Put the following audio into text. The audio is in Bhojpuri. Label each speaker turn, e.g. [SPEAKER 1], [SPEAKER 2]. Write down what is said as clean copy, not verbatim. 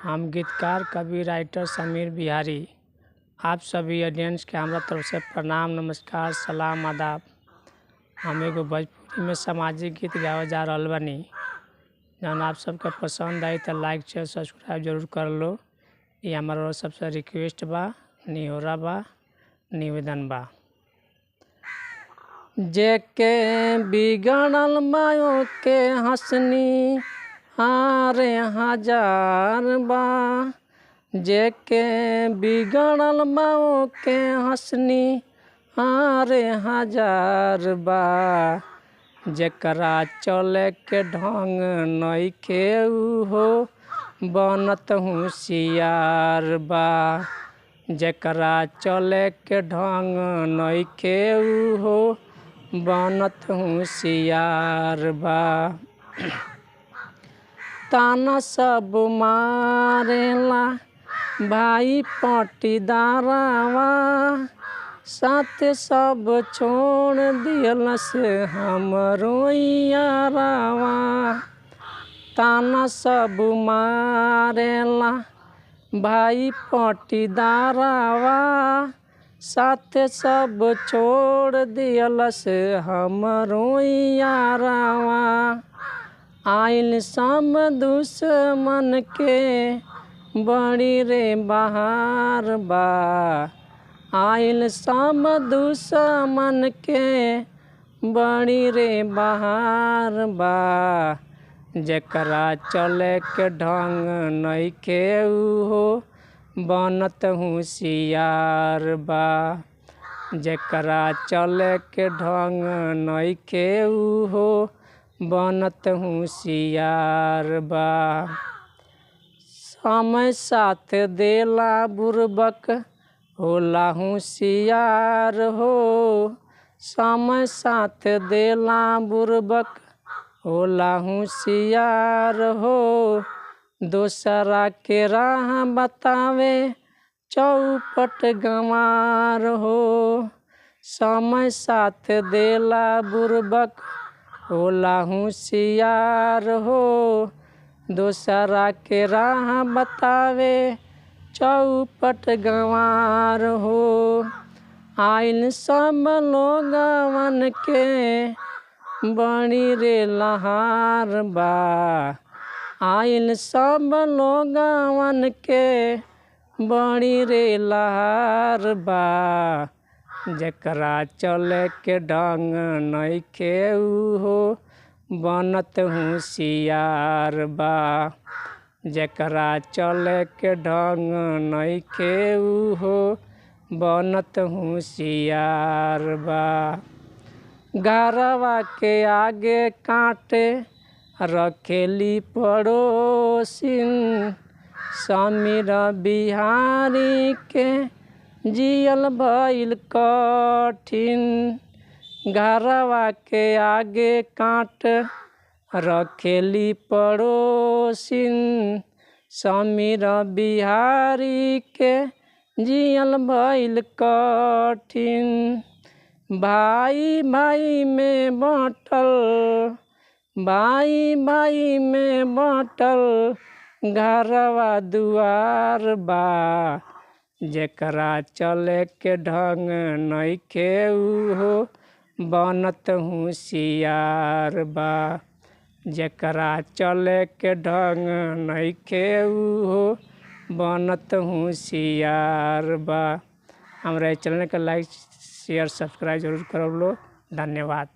[SPEAKER 1] हम गीतकार कवि राइटर समीर बिहारी आप सभी ऑडियंस के हमरा तरफ से प्रणाम, नमस्कार, सलाम, आदाब। हम एगो भोजपुरी में सामाजिक गीत गावे जा रहल बानी। जौन आप सबके पसंद आई तो लाइक शेयर सब्सक्राइब जरूर कर लो। ये हमारा सबसे रिक्वेस्ट बा, निहोरा बा, निवेदन बा। जेके बिगड़ल मायो के हंसनी हारे हजार बा। जेके बिगड़ल माओ के हंसनी हारे हजार बा। जेकरा चले के ढंग नइखे उहो बनत होशियार बा। जेकरा चले के ढंग नइखे उहो बनत होशियार बा। ताना सब मारेला भाई पटीदारवा, साथ सब छोड़ दियल से हमरो यारवा। ताना सब मारेला भाई पटीदारवा, साथ सब छोड़ दियल से हमरो यारवा। आइल सब दुश्मन के बड़ी रे बहार बा। आइल सब दुश्मन के बड़ी रे बहार बा। जेकरा चले के ढंग नइखे उहो बनत होशियार बा। जेकरा चले के ढंग नइखे उहो बनत होशियार बा। समय साथ देला बुर्बक होला होशियार हो। समय साथ देला बुर्बक होला होशियार हो। दोसरा के राह बतावे चौपट गंवार हो। समय साथ देला बुर्बक होला होशियार हो। दोसरा के राह बतावे चौपट गंवार हो। आइल सब लोगवन के बड़ी रे लहार बा। आइल सब लोगवन के बड़ी रे लहार बा। जेकरा चले के ढंग नइखे उहो बनत होशियार बा। जेकरा चले के ढंग नइखे उहो बनत होशियार बा। घरवा के आगे कांटे रखेली पड़ोसिन, समीर बिहारी के जियल भइल कठिन। घरवा के आगे कांट रखेली पड़ोसिन, समीर बिहारी के जियल भइल कठिन। भाई भाई में बाँटल, भाई भाई में बाँटल घरवा दुआर बा। जेकरा चले के ढंग नइखे उहो बनत होशियार बा। जेकरा चले के ढंग नइखे उहो बनत होशियार बा। हमारे चैनल के लाइक शेयर सब्सक्राइब जरूर कर लो। धन्यवाद।